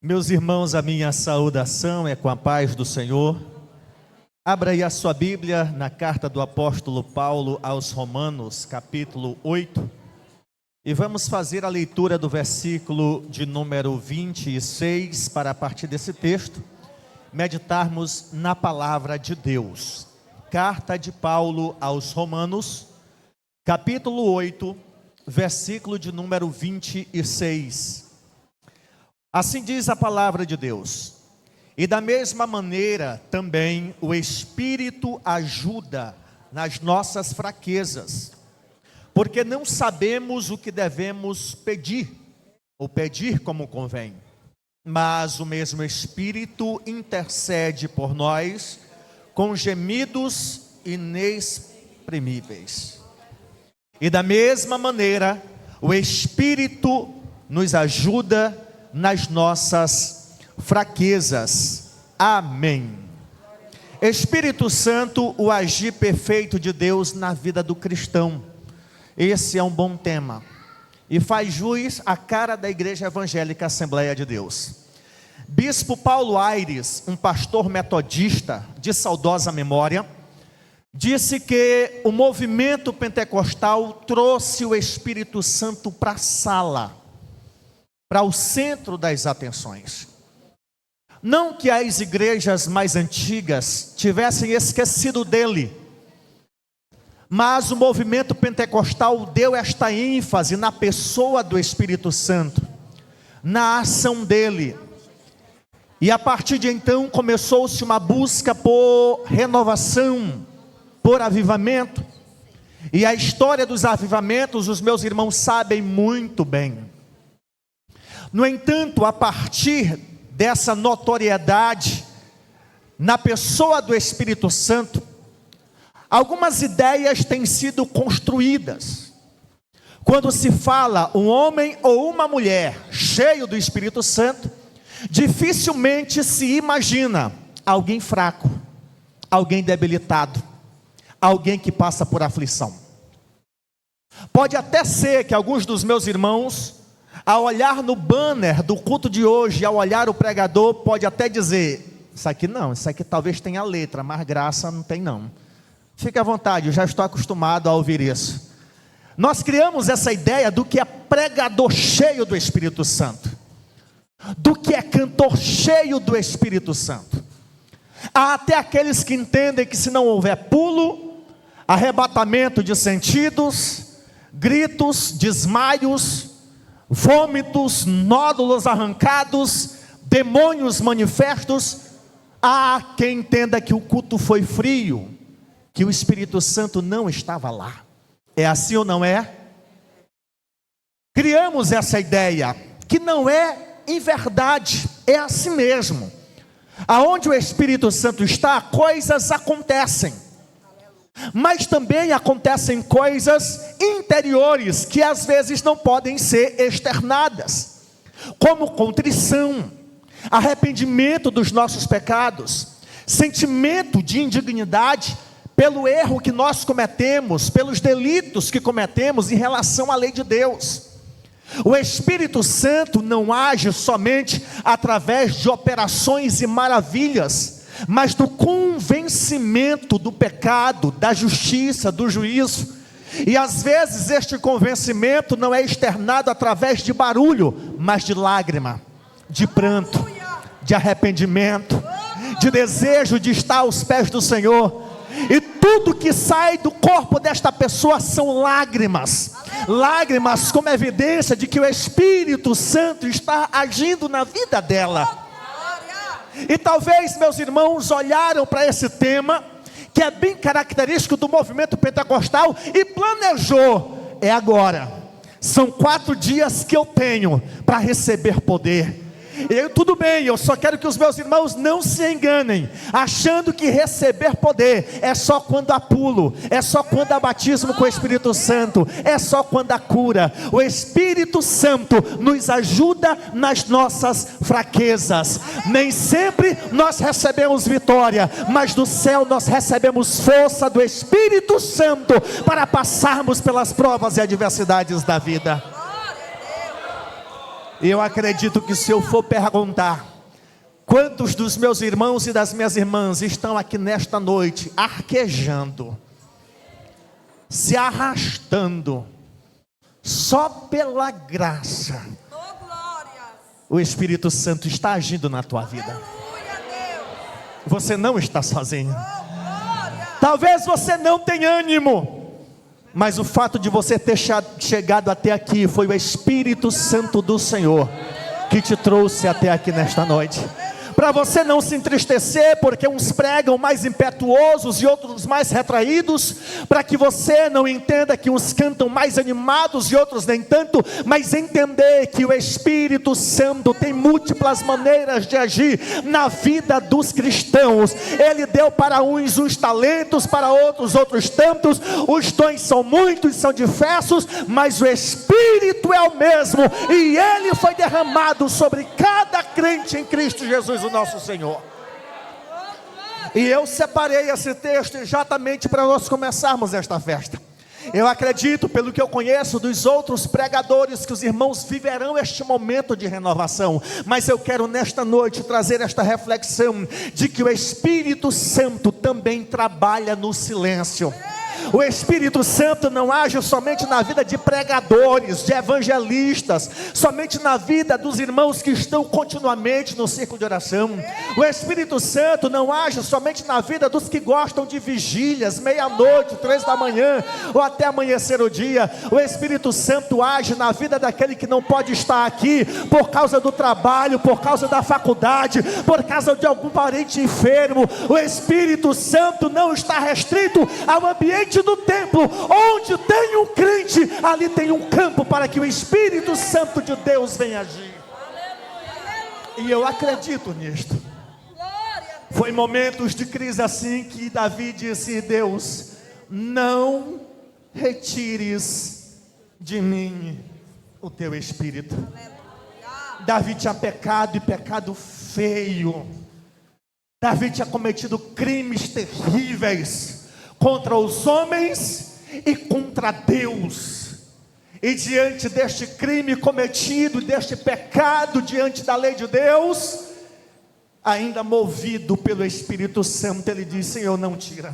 Meus irmãos, a minha saudação é com a paz do Senhor. Abra aí a sua Bíblia na carta do apóstolo Paulo aos Romanos, capítulo 8. E vamos fazer a leitura do versículo de número 26, para a partir desse texto, meditarmos na palavra de Deus. Carta de Paulo aos Romanos, capítulo 8, versículo de número 26. Assim diz a palavra de Deus: e da mesma maneira também o Espírito ajuda nas nossas fraquezas, porque não sabemos o que devemos pedir, ou pedir como convém, mas o mesmo Espírito intercede por nós com gemidos inexprimíveis. E da mesma maneira o Espírito nos ajuda nas nossas fraquezas. Amém. Espírito Santo, o agir perfeito de Deus na vida do cristão. Esse é um bom tema e faz jus à cara da Igreja Evangélica Assembleia de Deus. Bispo Paulo Aires, um pastor metodista de saudosa memória, disse que o movimento pentecostal trouxe o Espírito Santo para a sala, para o centro das atenções. Não que as igrejas mais antigas tivessem esquecido dele, mas o movimento pentecostal deu esta ênfase na pessoa do Espírito Santo, na ação dele. E a partir de então começou-se uma busca por renovação, por avivamento. E a história dos avivamentos, os meus irmãos sabem muito bem. No entanto, a partir dessa notoriedade na pessoa do Espírito Santo, algumas ideias têm sido construídas. Quando se fala um homem ou uma mulher cheio do Espírito Santo, dificilmente se imagina alguém fraco, alguém debilitado, alguém que passa por aflição. Pode até ser que alguns dos meus irmãos, ao olhar no banner do culto de hoje, ao olhar o pregador, pode até dizer: isso aqui não, isso aqui talvez tenha letra, mas graça não tem não. Fique à vontade, eu já estou acostumado a ouvir isso. Nós criamos essa ideia do que é pregador cheio do Espírito Santo, do que é cantor cheio do Espírito Santo. Há até aqueles que entendem que se não houver pulo, arrebatamento de sentidos, gritos, desmaios, vômitos, nódulos arrancados, demônios manifestos, há quem entenda que o culto foi frio, que o Espírito Santo não estava lá. É assim ou não é? Criamos essa ideia, que não é em verdade, é assim mesmo. Aonde o Espírito Santo está, coisas acontecem, mas também acontecem coisas interiores que às vezes não podem ser externadas, como contrição, arrependimento dos nossos pecados, sentimento de indignidade pelo erro que nós cometemos, pelos delitos que cometemos em relação à lei de Deus. O Espírito Santo não age somente através de operações e maravilhas, mas do convencimento do pecado, da justiça, do juízo. E às vezes este convencimento não é externado através de barulho, mas de lágrima, de pranto, de arrependimento, de desejo de estar aos pés do Senhor. E tudo que sai do corpo desta pessoa são lágrimas. Lágrimas como evidência de que o Espírito Santo está agindo na vida dela. E talvez, meus irmãos, olharam para esse tema, que é bem característico do movimento pentecostal, e planejou: é agora, são 4 dias que eu tenho para receber poder. Tudo bem, eu só quero que os meus irmãos não se enganem, achando que receber poder é só quando há pulo, é só quando há batismo com o Espírito Santo, é só quando há cura. O Espírito Santo nos ajuda nas nossas fraquezas. Nem sempre nós recebemos vitória, mas do céu nós recebemos força do Espírito Santo para passarmos pelas provas e adversidades da vida. E eu acredito que se eu for perguntar, quantos dos meus irmãos e das minhas irmãs estão aqui nesta noite, arquejando, se arrastando, só pela graça, o Espírito Santo está agindo na tua vida. Você não está sozinho. Talvez você não tenha ânimo, mas o fato de você ter chegado até aqui, foi o Espírito Santo do Senhor que te trouxe até aqui nesta noite. Para você não se entristecer, porque uns pregam mais impetuosos e outros mais retraídos, para que você não entenda que uns cantam mais animados e outros nem tanto, mas entender que o Espírito Santo tem múltiplas maneiras de agir na vida dos cristãos. Ele deu para uns talentos, para outros tantos, os dons são muitos, são diversos, mas o Espírito é o mesmo, e Ele foi derramado sobre cada crente em Cristo Jesus, o nosso Senhor. E eu separei esse texto exatamente para nós começarmos esta festa. Eu acredito, pelo que eu conheço dos outros pregadores, que os irmãos viverão este momento de renovação. Mas eu quero nesta noite trazer esta reflexão de que o Espírito Santo também trabalha no silêncio. O Espírito Santo não age somente na vida de pregadores, de evangelistas, somente na vida dos irmãos que estão continuamente no círculo de oração. O Espírito Santo não age somente na vida dos que gostam de vigílias, meia-noite, 3 da manhã, ou até amanhecer o dia. O Espírito Santo age na vida daquele que não pode estar aqui, por causa do trabalho, por causa da faculdade, por causa de algum parente enfermo. O Espírito Santo não está restrito ao ambiente do templo. Onde tem um crente, ali tem um campo para que o Espírito Santo de Deus venha agir. E eu acredito nisto. Foi momentos de crise assim que Davi disse: Deus, não retires de mim o teu Espírito. Davi tinha pecado, e pecado feio. Davi tinha cometido crimes terríveis contra os homens e contra Deus. E diante deste crime cometido, deste pecado diante da lei de Deus, ainda movido pelo Espírito Santo, ele disse: Senhor, não tira.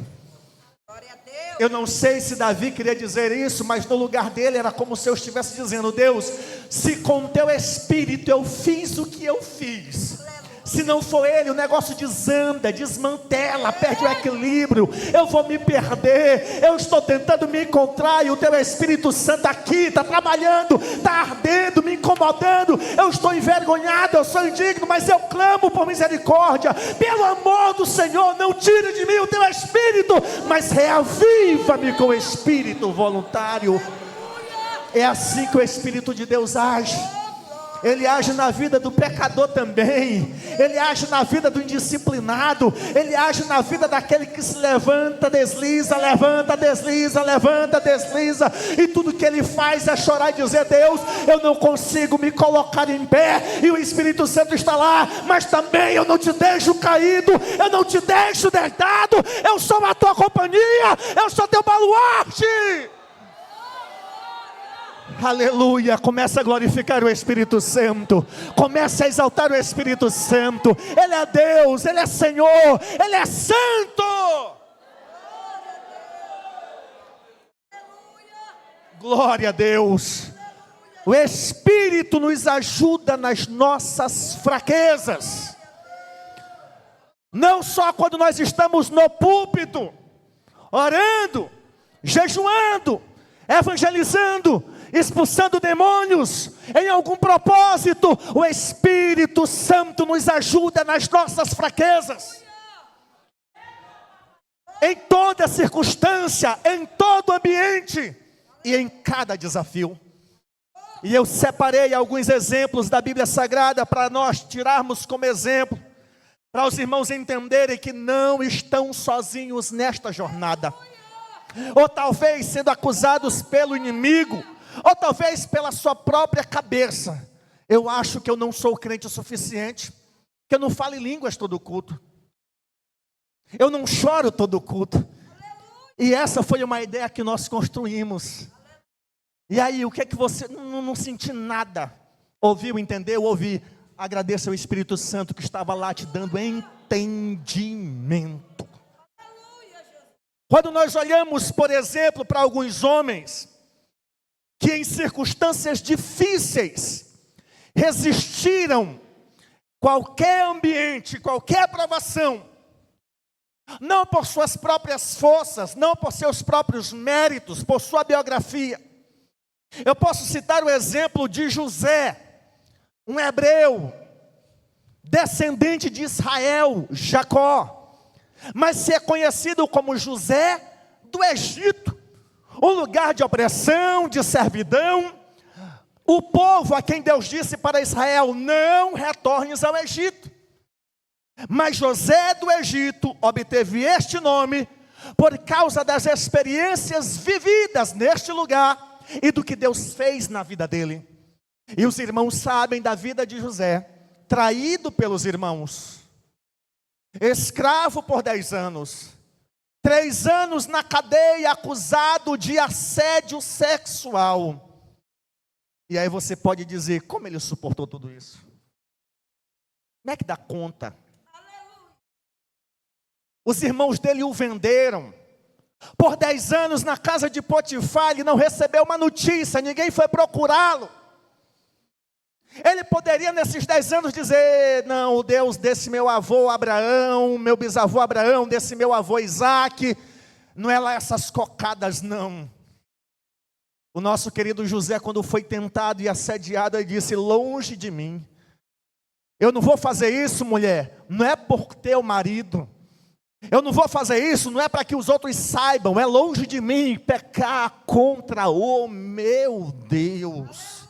Eu não sei se Davi queria dizer isso, mas no lugar dele era como se eu estivesse dizendo: Deus, se com teu Espírito eu fiz o que eu fiz, se não for Ele, o negócio desanda, desmantela, perde o equilíbrio, eu vou me perder. Eu estou tentando me encontrar, e o teu Espírito Santo aqui está trabalhando, está ardendo, me incomodando. Eu estou envergonhado, eu sou indigno, mas eu clamo por misericórdia. Pelo amor do Senhor, não tire de mim o teu Espírito, mas reaviva-me com o Espírito voluntário. É assim que o Espírito de Deus age. Ele age na vida do pecador também. Ele age na vida do indisciplinado. Ele age na vida daquele que se levanta, desliza, levanta, desliza, levanta, desliza. E tudo que ele faz é chorar e dizer: Deus, eu não consigo me colocar em pé. E o Espírito Santo está lá. Mas também eu não te deixo caído, eu não te deixo deitado. Eu sou a tua companhia, eu sou teu baluarte. Aleluia. Começa a glorificar o Espírito Santo, começa a exaltar o Espírito Santo. Ele é Deus, Ele é Senhor, Ele é Santo. Glória a Deus. O Espírito nos ajuda nas nossas fraquezas, não só quando nós estamos no púlpito, orando, jejuando, evangelizando, expulsando demônios, em algum propósito. O Espírito Santo nos ajuda nas nossas fraquezas, em toda circunstância, em todo ambiente e em cada desafio. E eu separei alguns exemplos da Bíblia Sagrada para nós tirarmos como exemplo, para os irmãos entenderem que não estão sozinhos nesta jornada. Ou talvez sendo acusados pelo inimigo, ou talvez pela sua própria cabeça: eu acho que eu não sou crente o suficiente, que eu não falo em línguas todo culto, eu não choro todo culto. E essa foi uma ideia que nós construímos. E aí, o que é que você... Não senti nada. Ouviu, entendeu? Ouvi. Agradeça ao Espírito Santo que estava lá te dando entendimento. Quando nós olhamos, por exemplo, para alguns homens que em circunstâncias difíceis resistiram qualquer ambiente, qualquer provação, não por suas próprias forças, não por seus próprios méritos, por sua biografia. Eu posso citar o exemplo de José, um hebreu, descendente de Israel, Jacó, mas se é conhecido como José do Egito, um lugar de opressão, de servidão. O povo a quem Deus disse para Israel: não retornes ao Egito. Mas José do Egito obteve este nome por causa das experiências vividas neste lugar e do que Deus fez na vida dele. E os irmãos sabem da vida de José, traído pelos irmãos, escravo por 10 anos, 3 anos na cadeia, acusado de assédio sexual. E aí você pode dizer: como ele suportou tudo isso? Como é que dá conta? Os irmãos dele o venderam. Por 10 anos na casa de Potifar, ele não recebeu uma notícia, ninguém foi procurá-lo. Ele poderia nesses 10 anos dizer: não, o Deus desse meu avô Abraão, meu bisavô Abraão, desse meu avô Isaac, não é lá essas cocadas não. O nosso querido José, quando foi tentado e assediado, ele disse: longe de mim. Eu não vou fazer isso, mulher, não é por teu marido. Eu não vou fazer isso, não é para que os outros saibam, é longe de mim pecar contra o meu Deus.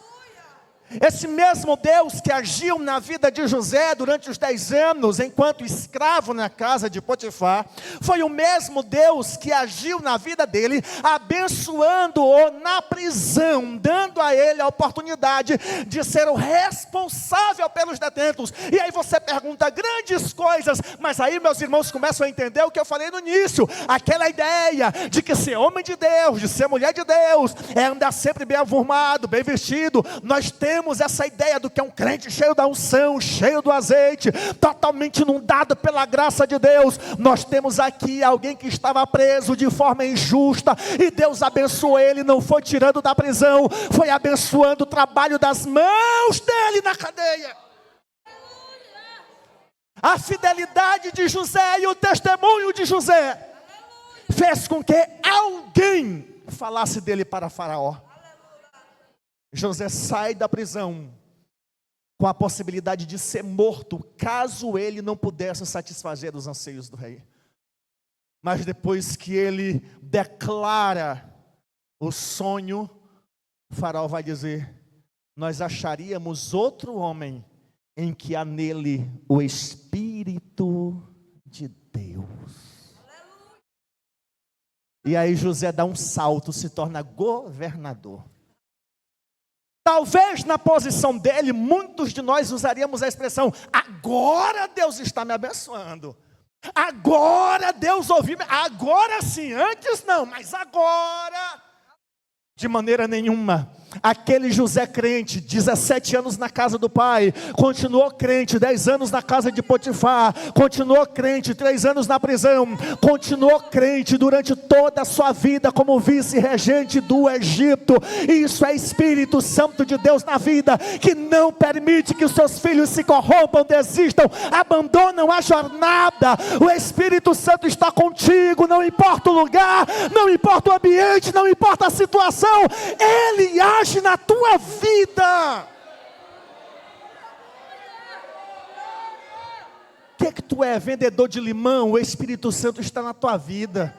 Esse mesmo Deus que agiu na vida de José durante os 10 anos, enquanto escravo na casa de Potifar, foi o mesmo Deus que agiu na vida dele, abençoando-o na prisão, dando a ele a oportunidade de ser o responsável pelos detentos. E aí você pergunta grandes coisas, mas aí meus irmãos começam a entender o que eu falei no início, aquela ideia de que ser homem de Deus, de ser mulher de Deus, é andar sempre bem arrumado, bem vestido. Nós temos essa ideia do que é um crente cheio da unção, cheio do azeite, totalmente inundado pela graça de Deus. Nós temos aqui alguém que estava preso de forma injusta, e Deus abençoou ele, não foi tirando da prisão, foi abençoando o trabalho das mãos dele na cadeia. A fidelidade de José e o testemunho de José fez com que alguém falasse dele para Faraó. José sai da prisão com a possibilidade de ser morto, caso ele não pudesse satisfazer os anseios do rei. Mas depois que ele declara o sonho, o Faraó vai dizer: nós acharíamos outro homem em que há nele o Espírito de Deus. E aí José dá um salto, se torna governador. Talvez na posição dele, muitos de nós usaríamos a expressão: agora Deus está me abençoando. Agora Deus ouviu, agora sim, antes não, mas agora. De maneira nenhuma. Aquele José crente, 17 anos na casa do pai, continuou crente, 10 anos na casa de Potifar, continuou crente, 3 anos na prisão, continuou crente durante toda a sua vida como vice-regente do Egito. Isso é Espírito Santo de Deus na vida, que não permite que os seus filhos se corrompam, desistam, abandonam a jornada. O Espírito Santo está contigo, não importa o lugar, não importa o ambiente, não importa a situação, Ele age na tua vida. O que tu é? Vendedor de limão? O Espírito Santo está na tua vida.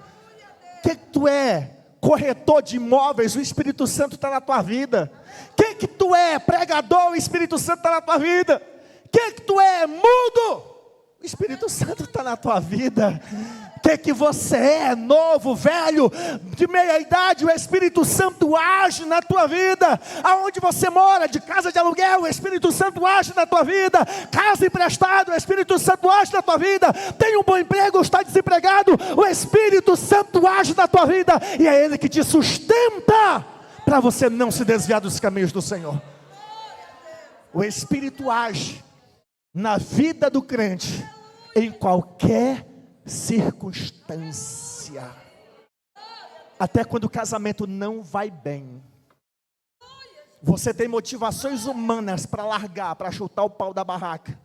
O que tu é? Corretor de imóveis? O Espírito Santo está na tua vida. O que tu é? Pregador? O Espírito Santo está na tua vida. O que tu é? Mudo? O Espírito Santo está na tua vida. O que você é? Novo, velho, de meia idade? O Espírito Santo age na tua vida. Aonde você mora, de casa de aluguel, o Espírito Santo age na tua vida. Casa emprestada, o Espírito Santo age na tua vida. Tem um bom emprego, está desempregado, o Espírito Santo age na tua vida. E é Ele que te sustenta para você não se desviar dos caminhos do Senhor. O Espírito age na vida do crente, em qualquer circunstância. Até quando o casamento não vai bem. Você tem motivações humanas para largar, para chutar o pau da barraca.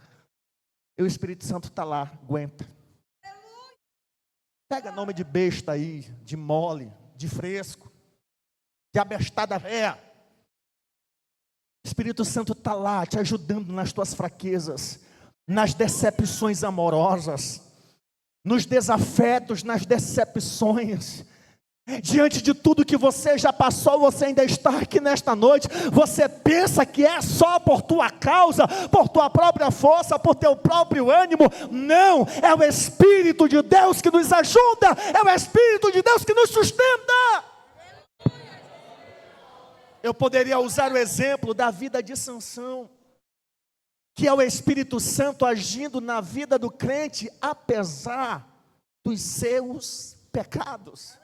E o Espírito Santo está lá, aguenta. Pega nome de besta aí, de mole, de fresco, de abestada véia. O Espírito Santo está lá, te ajudando nas tuas fraquezas, nas decepções amorosas, nos desafetos, nas decepções. Diante de tudo que você já passou, você ainda está aqui nesta noite. Você pensa que é só por tua causa, por tua própria força, por teu próprio ânimo. Não, é o Espírito de Deus que nos ajuda, é o Espírito de Deus que nos sustenta. Eu poderia usar o exemplo da vida de Sansão, que é o Espírito Santo agindo na vida do crente, apesar dos seus pecados.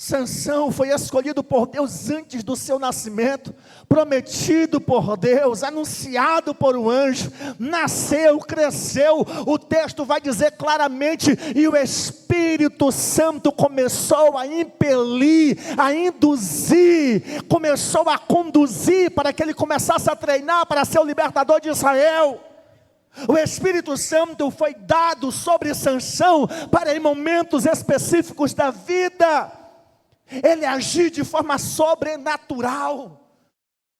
Sansão foi escolhido por Deus antes do seu nascimento, prometido por Deus, anunciado por um anjo, nasceu, cresceu. O texto vai dizer claramente, e o Espírito Santo começou a impelir, a induzir, começou a conduzir para que ele começasse a treinar para ser o libertador de Israel. O Espírito Santo foi dado sobre Sansão para em momentos específicos da vida ele agir de forma sobrenatural.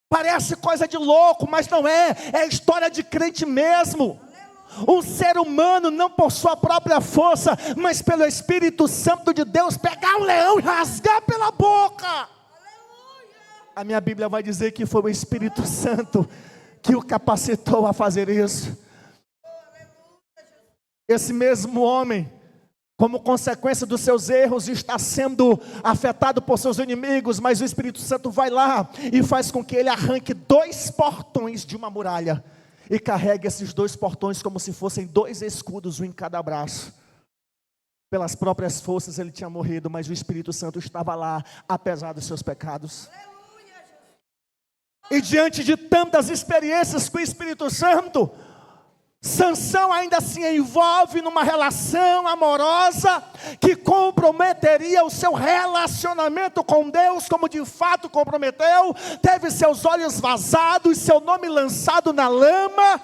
Parece coisa de louco, mas não é. É história de crente mesmo. Um ser humano, não por sua própria força, mas pelo Espírito Santo de Deus, pegar um leão e rasgar pela boca. A minha Bíblia vai dizer que foi o Espírito Santo que o capacitou a fazer isso. Esse mesmo homem, como consequência dos seus erros, está sendo afetado por seus inimigos, mas o Espírito Santo vai lá e faz com que ele arranque 2 portões de uma muralha, e carregue esses 2 portões como se fossem 2 escudos, um em cada braço. Pelas próprias forças ele tinha morrido, mas o Espírito Santo estava lá, apesar dos seus pecados. E diante de tantas experiências com o Espírito Santo, Sansão ainda se envolve numa relação amorosa que comprometeria o seu relacionamento com Deus, como de fato comprometeu. Teve seus olhos vazados, seu nome lançado na lama.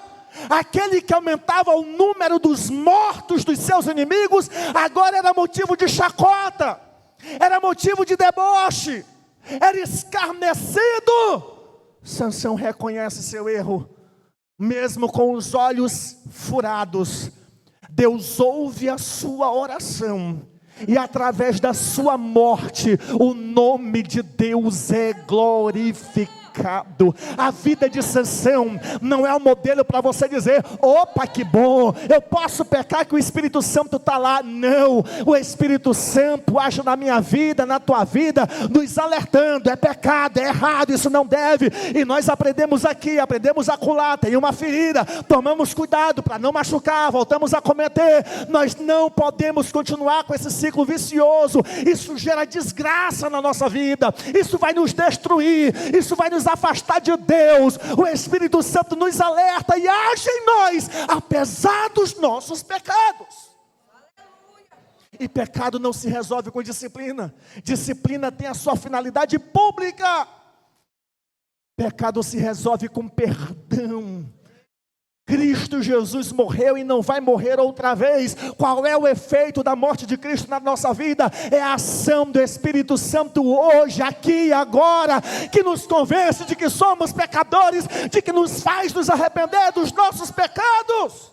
Aquele que aumentava o número dos mortos dos seus inimigos, agora era motivo de chacota, era motivo de deboche, era escarnecido. Sansão reconhece seu erro. Mesmo com os olhos furados, Deus ouve a sua oração, e através da sua morte, o nome de Deus é glorificado. A vida de Sansão não é um modelo para você dizer, opa, que bom, eu posso pecar que o Espírito Santo está lá. Não, o Espírito Santo age na minha vida, na tua vida, nos alertando, é pecado, é errado, isso não deve, e nós aprendemos aqui, aprendemos acolá, tem uma ferida, tomamos cuidado para não machucar, voltamos a cometer. Nós não podemos continuar com esse ciclo vicioso. Isso gera desgraça na nossa vida, isso vai nos destruir, isso vai nos afastar de Deus. O Espírito Santo nos alerta e age em nós, apesar dos nossos pecados. E pecado não se resolve com disciplina. Disciplina tem a sua finalidade pública. Pecado se resolve com perdão. Cristo Jesus morreu e não vai morrer outra vez. Qual é o efeito da morte de Cristo na nossa vida? É a ação do Espírito Santo hoje, aqui e agora, que nos convence de que somos pecadores, de que nos faz nos arrepender dos nossos pecados.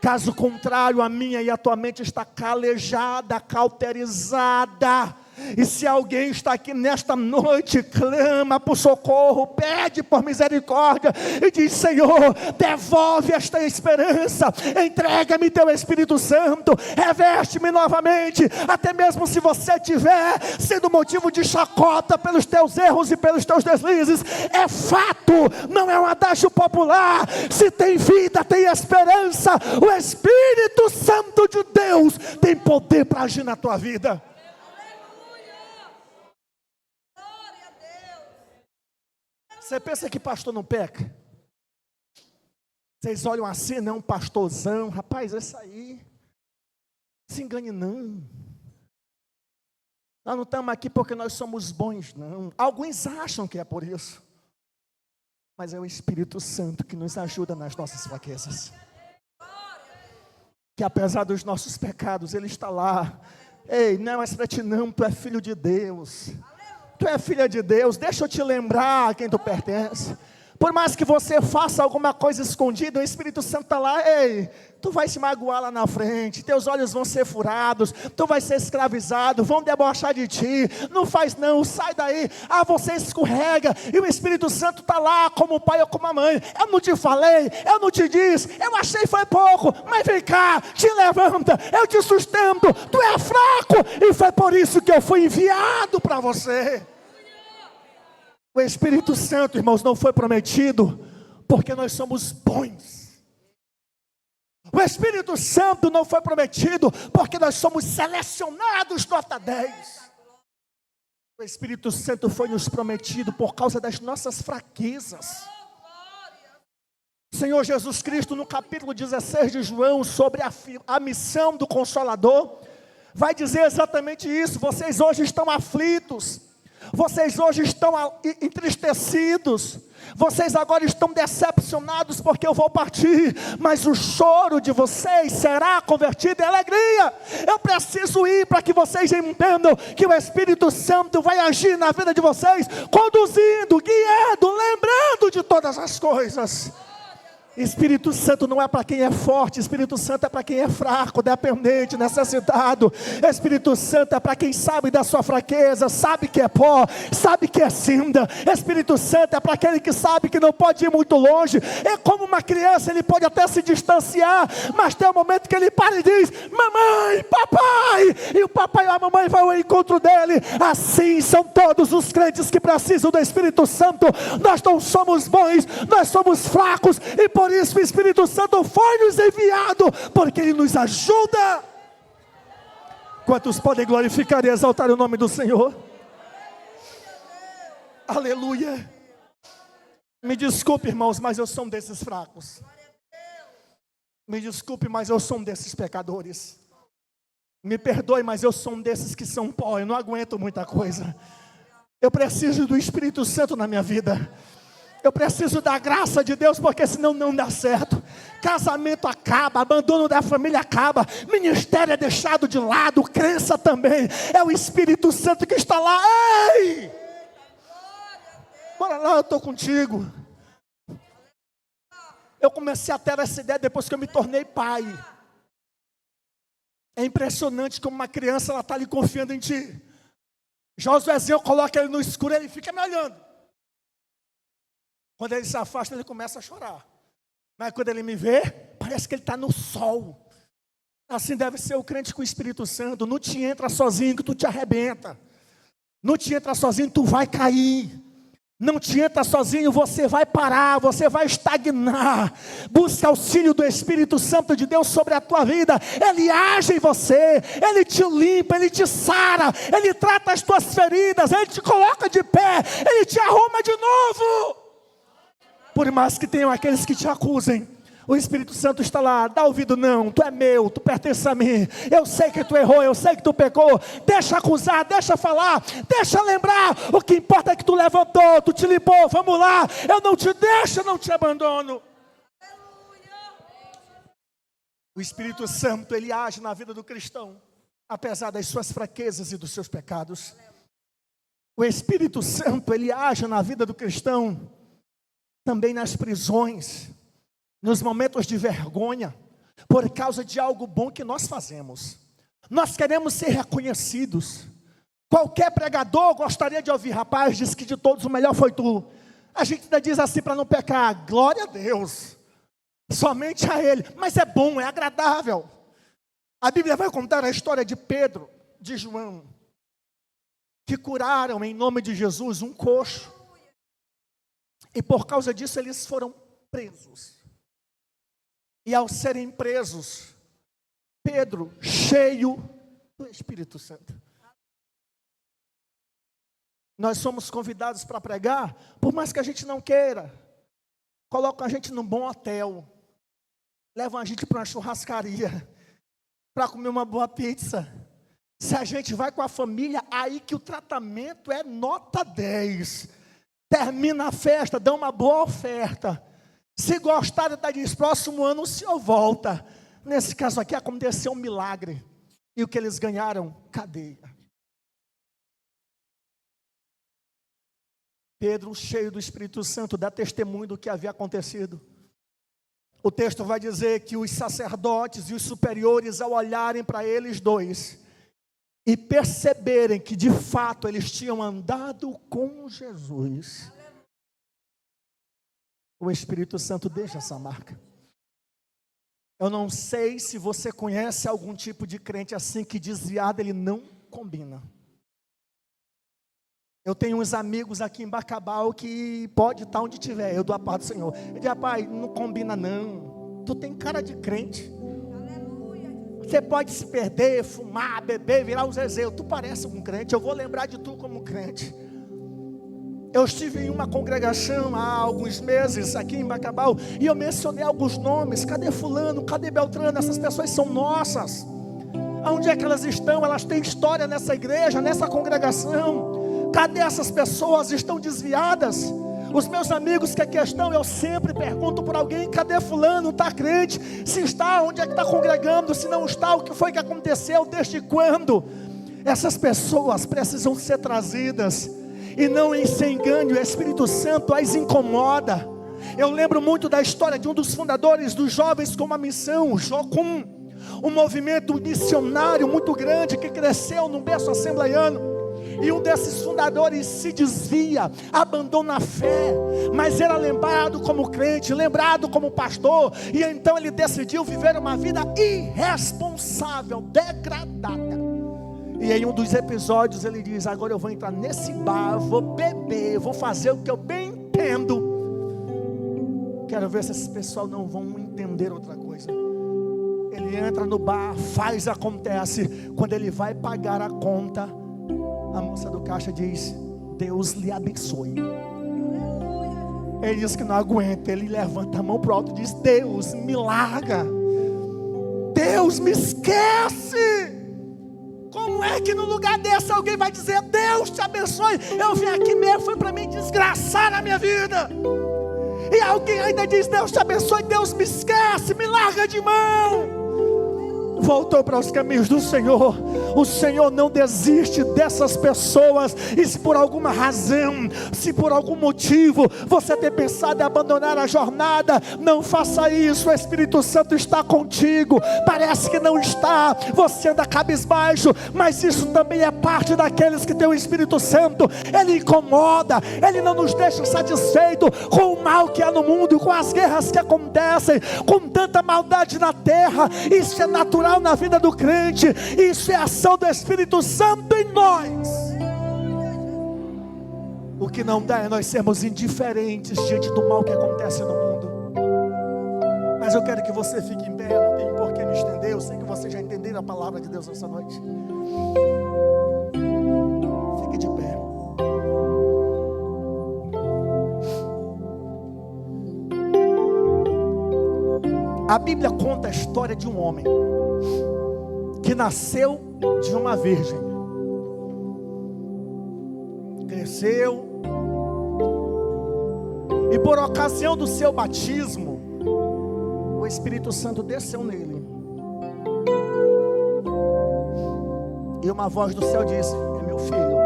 Caso contrário, a minha e a tua mente está calejada, cauterizada. E se alguém está aqui nesta noite, clama por socorro, pede por misericórdia e diz: Senhor, devolve esta esperança, entrega-me teu Espírito Santo, reveste-me novamente. Até mesmo se você estiver sendo motivo de chacota pelos teus erros e pelos teus deslizes, é fato, não é um adágio popular. Se tem vida, tem esperança. O Espírito Santo de Deus tem poder para agir na tua vida. Você pensa que pastor não peca? Vocês olham assim, não, pastorzão, rapaz, esse aí, se engane não. Nós não estamos aqui porque nós somos bons, não. Alguns acham que é por isso. Mas é o Espírito Santo que nos ajuda nas nossas fraquezas. Que apesar dos nossos pecados, Ele está lá. Ei, não é mais para ti não, tu é filho de Deus. Tu é filha de Deus, deixa eu te lembrar a quem tu pertence. Por mais que você faça alguma coisa escondida, o Espírito Santo está lá, ei, tu vai se magoar lá na frente, teus olhos vão ser furados, tu vai ser escravizado, vão debochar de ti, não faz não, sai daí, você escorrega, e o Espírito Santo está lá, como o pai ou como a mãe, eu não te falei, eu não te disse, eu achei foi pouco, mas vem cá, te levanta, eu te sustento, tu é fraco, e foi por isso que eu fui enviado para você. O Espírito Santo, irmãos, não foi prometido porque nós somos bons. O Espírito Santo não foi prometido porque nós somos selecionados nota 10. O Espírito Santo foi nos prometido por causa das nossas fraquezas. O Senhor Jesus Cristo, no capítulo 16 de João, sobre a missão do Consolador, vai dizer exatamente isso. Vocês hoje estão aflitos. Vocês hoje estão entristecidos, vocês agora estão decepcionados porque eu vou partir, mas o choro de vocês será convertido em alegria. Eu preciso ir para que vocês entendam que o Espírito Santo vai agir na vida de vocês, conduzindo, guiando, lembrando de todas as coisas. Espírito Santo não é para quem é forte, Espírito Santo é para quem é fraco, dependente, necessitado. Espírito Santo é para quem sabe da sua fraqueza, sabe que é pó, sabe que é cinza. Espírito Santo é para aquele que sabe que não pode ir muito longe. É como uma criança, ele pode até se distanciar, mas tem um momento que ele para e diz: mamãe, papai, e o papai e a mamãe vão ao encontro dele. Assim são todos os crentes que precisam do Espírito Santo. Nós não somos bons, nós somos fracos, e por isso o Espírito Santo foi nos enviado, porque Ele nos ajuda. Quantos podem glorificar e exaltar o nome do Senhor? Aleluia. Me desculpe, irmãos, mas eu sou um desses fracos. Me desculpe, mas eu sou um desses pecadores. Me perdoe, mas eu sou um desses que são pó, eu não aguento muita coisa. Eu preciso do Espírito Santo na minha vida. Eu preciso da graça de Deus, porque senão não dá certo. Casamento acaba, abandono da família acaba, ministério é deixado de lado, crença também. É o Espírito Santo que está lá. Ei! Bora lá, eu estou contigo. Eu comecei a ter essa ideia depois que eu me tornei pai. É impressionante como uma criança ela está ali confiando em ti. Josuézinho, coloca ele no escuro, ele fica me olhando. Quando ele se afasta, ele começa a chorar. Mas quando ele me vê, parece que ele está no sol. Assim deve ser o crente com o Espírito Santo. Não te entra sozinho que tu te arrebenta. Não te entra sozinho, tu vai cair. Não te entra sozinho, você vai parar, você vai estagnar. Busca auxílio do Espírito Santo de Deus sobre a tua vida. Ele age em você, Ele te limpa, Ele te sara, Ele trata as tuas feridas, Ele te coloca de pé, Ele te arruma de novo. Por mais que tenham aqueles que te acusem, o Espírito Santo está lá. Dá ouvido não, tu é meu, tu pertence a mim. Eu sei que tu errou, eu sei que tu pecou. Deixa acusar, deixa falar, deixa lembrar. O que importa é que tu levantou, tu te limpou, vamos lá. Eu não te deixo, eu não te abandono. O Espírito Santo, ele age na vida do cristão, apesar das suas fraquezas e dos seus pecados. O Espírito Santo, ele age na vida do cristão, também nas prisões, nos momentos de vergonha, por causa de algo bom que nós fazemos. Nós queremos ser reconhecidos. Qualquer pregador gostaria de ouvir: rapaz, disse que de todos o melhor foi tu. A gente ainda diz assim para não pecar: glória a Deus, somente a Ele. Mas é bom, é agradável. A Bíblia vai contar a história de Pedro, de João, que curaram em nome de Jesus um coxo. E por causa disso eles foram presos. E ao serem presos, Pedro, cheio do Espírito Santo, Nós somos convidados para pregar, por mais que a gente não queira. Colocam a gente num bom hotel, levam a gente para uma churrascaria, para comer uma boa pizza. Se a gente vai com a família, aí que o tratamento é nota 10. Termina a festa, dá uma boa oferta. Se gostar, até diz, próximo ano o senhor volta. Nesse caso aqui aconteceu um milagre. E o que eles ganharam? Cadeia. Pedro, cheio do Espírito Santo, dá testemunho do que havia acontecido. O texto vai dizer que os sacerdotes e os superiores, ao olharem para eles dois e perceberem que de fato eles tinham andado com Jesus, o Espírito Santo deixa essa marca. Eu não sei se você conhece algum tipo de crente assim, que desviado ele não combina. Eu tenho uns amigos aqui em Bacabal que pode estar onde tiver, eu dou a paz do Senhor. Eu digo, rapaz, não combina não. Tu tem cara de crente. Você pode se perder, fumar, beber, virar um zezé. Tu parece um crente, eu vou lembrar de tu como crente. Eu estive em uma congregação há alguns meses aqui em Bacabal e eu mencionei alguns nomes. Cadê fulano, cadê Beltrano? Essas pessoas são nossas. Onde é que elas estão? Elas têm história nessa igreja, nessa congregação. Cadê essas pessoas? Estão desviadas? Os meus amigos que aqui estão, eu sempre pergunto por alguém, cadê fulano, está crente? Se está, onde é que está congregando? Se não está, o que foi que aconteceu? Desde quando? Essas pessoas precisam ser trazidas. E não se engane, o Espírito Santo as incomoda. Eu lembro muito da história de um dos fundadores dos Jovens com uma Missão, Jocum, um movimento missionário muito grande que cresceu num berço assembleiano. E um desses fundadores se desvia, abandona a fé, mas era lembrado como crente, lembrado como pastor, e então ele decidiu viver uma vida irresponsável, degradada. E em um dos episódios ele diz, agora eu vou entrar nesse bar, vou beber, vou fazer o que eu bem entendo. Quero ver se esse pessoal não vão entender outra coisa. Ele entra no bar, faz, acontece. Quando ele vai pagar a conta, a moça do caixa diz, Deus lhe abençoe. Ele diz que não aguenta, ele levanta a mão para o alto e diz, Deus me larga, Deus me esquece. Como é que no lugar desse alguém vai dizer, Deus te abençoe? Eu vim aqui mesmo, foi para mim desgraçar a minha vida. E alguém ainda diz, Deus te abençoe, Deus me esquece, me larga de mão. Voltou para os caminhos do Senhor. O Senhor não desiste dessas pessoas. E se por alguma razão, se por algum motivo você tem pensado em abandonar a jornada, não faça isso. O Espírito Santo está contigo. Parece que não está, você anda cabisbaixo, mas isso também é parte daqueles que têm o Espírito Santo. Ele incomoda, ele não nos deixa satisfeito com o mal que há no mundo, com as guerras que acontecem, com tanta maldade na terra. Isso é natural na vida do crente, isso é ação do Espírito Santo em nós. O que não dá é nós sermos indiferentes diante do mal que acontece no mundo. Mas eu quero que você fique em pé, não tem por que me estender, eu sei que você já entendeu a palavra de Deus essa noite. Fique de pé. A Bíblia conta a história de um homem que nasceu de uma virgem, cresceu, e por ocasião do seu batismo, o Espírito Santo desceu nele, e uma voz do céu disse, é meu filho,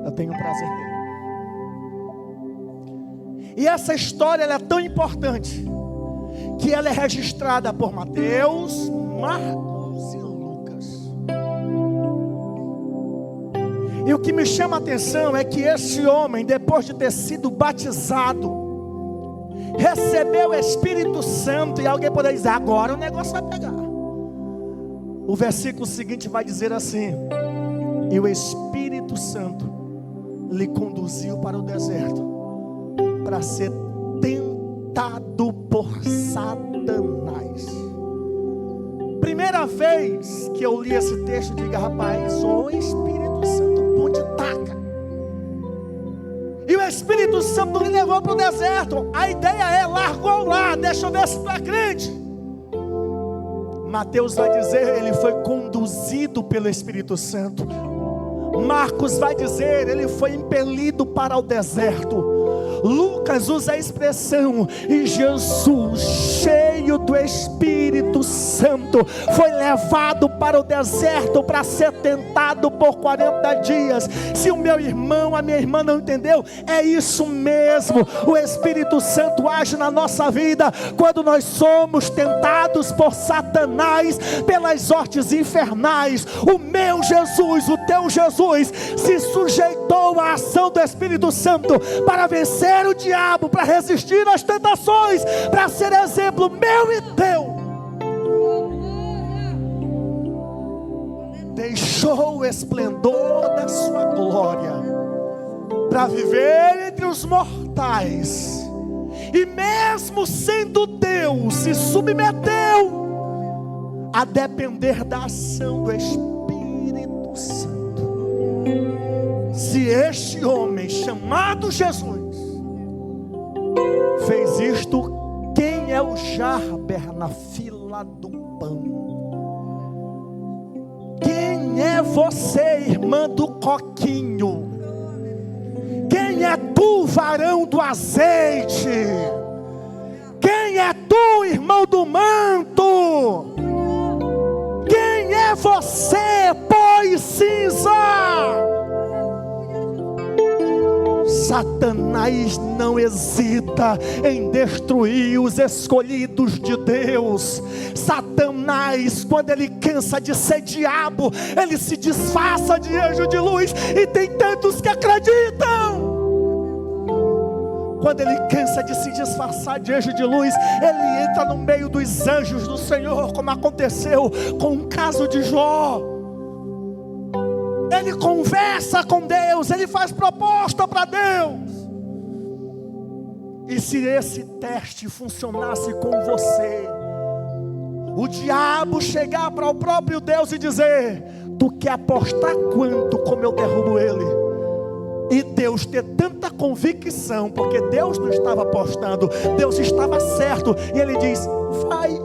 eu tenho prazer nele. E essa história ela é tão importante, que ela é registrada por Mateus, Marcos e Lucas. E o que me chama a atenção é que esse homem, depois de ter sido batizado, recebeu o Espírito Santo. E alguém poderia dizer, agora o negócio vai pegar. O versículo seguinte vai dizer assim, e o Espírito Santo lhe conduziu para o deserto, para ser tentado por Satanás. Primeira vez que eu li esse texto, diga, rapaz, o Espírito Santo, onde taca? Espírito Santo lhe levou para o deserto. A ideia é, largou lá, deixa eu ver se tu é crente. Mateus vai dizer, ele foi conduzido pelo Espírito Santo. Marcos vai dizer, ele foi impelido para o deserto. Lucas usa a expressão, e Jesus, cheio do Espírito Santo, foi levado para o deserto para ser tentado por 40 dias. Se o meu irmão, a minha irmã não entendeu, é isso mesmo. O Espírito Santo age na nossa vida quando nós somos tentados por Satanás, pelas hortes infernais. O meu Jesus, o teu Jesus, se sujeitou à ação do Espírito Santo para vencer o diabo, para resistir às tentações, para ser exemplo meu e teu. Deixou o esplendor da sua glória para viver entre os mortais, e mesmo sendo Deus, se submeteu a depender da ação do Espírito Santo. Se este homem chamado Jesus fez isto, quem é o Jarber na fila do pão? Quem é você, irmã do coquinho? Quem é tu, varão do azeite? Quem é tu, irmão do manto? Quem é você, pó e cinza? Satanás não hesita em destruir os escolhidos de Deus. Satanás, quando ele cansa de ser diabo, ele se disfarça de anjo de luz, e tem tantos que acreditam. Quando ele cansa de se disfarçar de anjo de luz, ele entra no meio dos anjos do Senhor, como aconteceu com o caso de Jó. Ele conversa com Deus, ele faz proposta para Deus. E se esse teste funcionasse com você, o diabo chegar para o próprio Deus e dizer: tu quer apostar quanto como eu derrubo ele? E Deus ter tanta convicção, porque Deus não estava apostando, Deus estava certo, e ele diz: vai.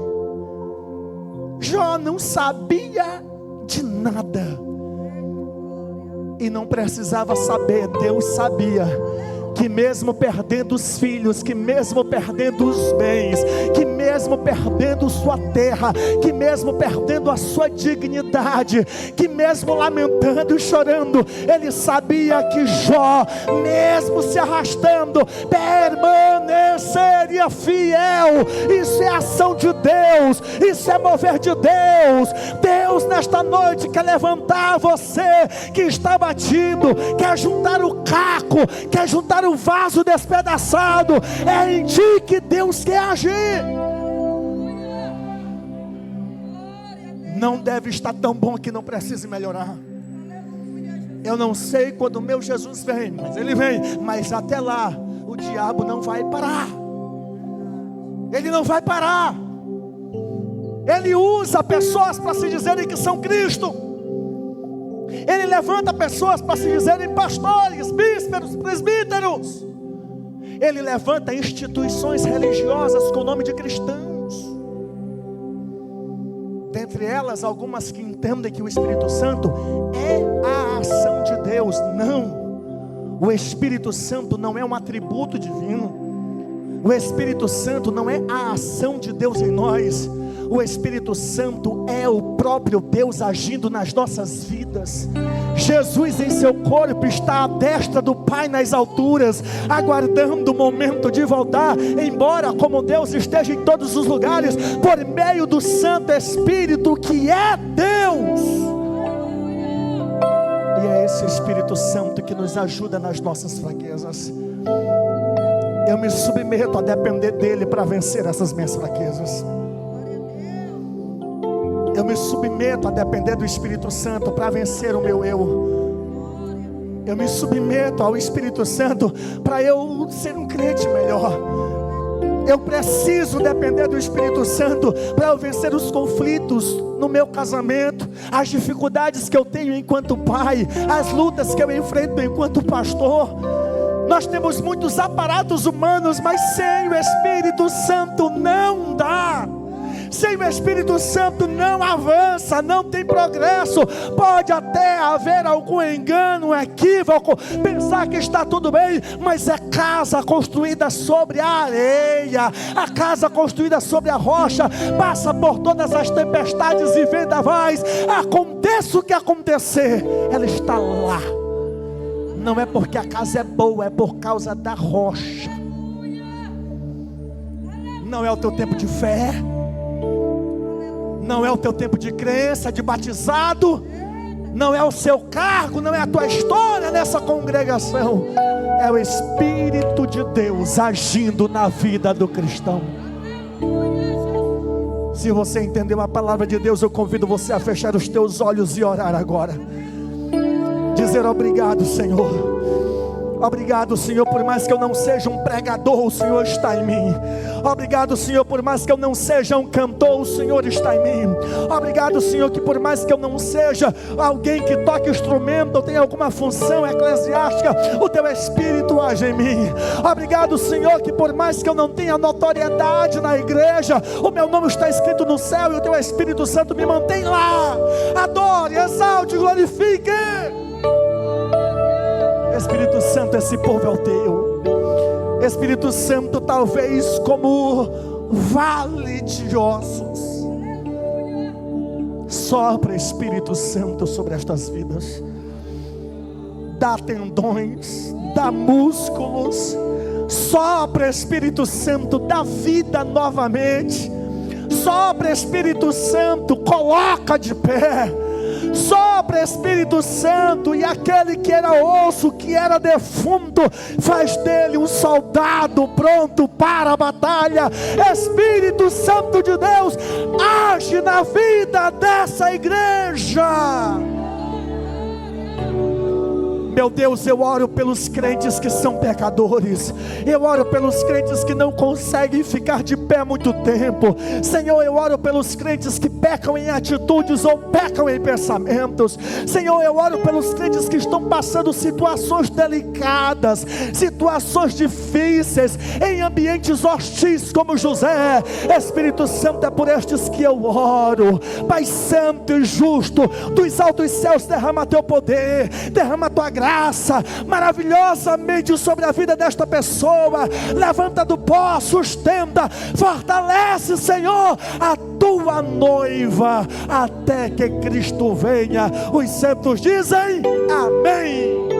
Jó não sabia de nada, e não precisava saber, Deus sabia que mesmo perdendo os filhos, que mesmo perdendo os bens, que mesmo perdendo sua terra, que mesmo perdendo a sua dignidade, que mesmo lamentando e chorando, ele sabia que Jó, mesmo se arrastando, permaneceria fiel. Isso é ação de Deus, isso é mover de Deus. Deus nesta noite quer levantar você que está batido, quer juntar o caco, quer juntar o vaso despedaçado. É em ti que Deus quer agir. Não deve estar tão bom que não precise melhorar. Eu não sei quando o meu Jesus vem, mas ele vem. Mas até lá, o diabo não vai parar. Ele não vai parar. Ele usa pessoas para se dizerem que são Cristo. Ele levanta pessoas para se dizerem pastores, bispos, presbíteros. Ele levanta instituições religiosas com o nome de cristãos. Dentre elas, algumas que entendem que o Espírito Santo é a ação de Deus. Não, o Espírito Santo não é um atributo divino. O Espírito Santo não é a ação de Deus em nós. O Espírito Santo é o próprio Deus agindo nas nossas vidas. Jesus em seu corpo está à destra do Pai nas alturas, aguardando o momento de voltar, embora como Deus esteja em todos os lugares, por meio do Santo Espírito que é Deus. E é esse Espírito Santo que nos ajuda nas nossas fraquezas. Eu me submeto a depender dele para vencer essas minhas fraquezas. Eu me submeto a depender do Espírito Santo para vencer o meu eu. Eu me submeto ao Espírito Santo para eu ser um crente melhor. Eu preciso depender do Espírito Santo para eu vencer os conflitos no meu casamento, as dificuldades que eu tenho enquanto pai, as lutas que eu enfrento enquanto pastor. Nós temos muitos aparatos humanos, mas sem o Espírito Santo não dá. Sem o Espírito Santo não avança, não tem progresso. Pode até haver algum engano, um equívoco, pensar que está tudo bem, mas é casa construída sobre a areia, a casa construída sobre a rocha, passa por todas as tempestades e vendavais, aconteça o que acontecer, ela está lá. Não é porque a casa é boa, é por causa da rocha. Não é o teu tempo de fé, não é o teu tempo de crença, de batizado, não é o seu cargo, não é a tua história nessa congregação, é o Espírito de Deus agindo na vida do cristão. Se você entendeu a palavra de Deus, eu convido você a fechar os teus olhos e orar agora. Dizer obrigado, Senhor. Obrigado, Senhor, por mais que eu não seja um pregador, o Senhor está em mim. Obrigado, Senhor, por mais que eu não seja um cantor, o Senhor está em mim. Obrigado, Senhor, que por mais que eu não seja alguém que toque instrumento ou tenha alguma função eclesiástica, o Teu Espírito age em mim. Obrigado, Senhor, que por mais que eu não tenha notoriedade na igreja, o meu nome está escrito no céu e o Teu Espírito Santo me mantém lá. Adore, exalte, glorifique. Espírito Santo, esse povo é o Teu. Espírito Santo, talvez como vale de ossos, sopra, Espírito Santo, sobre estas vidas. Dá tendões, dá músculos, sopra, Espírito Santo, dá vida novamente. Sopra, Espírito Santo, coloca de pé. Sopra, Espírito Santo, e aquele que era osso, que era defunto, faz dele um soldado pronto para a batalha. Espírito Santo de Deus, age na vida dessa igreja. Meu Deus, eu oro pelos crentes que são pecadores. Eu oro pelos crentes que não conseguem ficar de pé muito tempo. Senhor, eu oro pelos crentes que pecam em atitudes ou pecam em pensamentos. Senhor, eu oro pelos crentes que estão passando situações delicadas, situações difíceis, em ambientes hostis como José. Espírito Santo, é por estes que eu oro. Pai santo e justo, dos altos céus derrama Teu poder, derrama Tua graça maravilhosamente sobre a vida desta pessoa. Levanta do pó, sustenta, fortalece, Senhor, a Tua noiva, até que Cristo venha. Os santos dizem amém.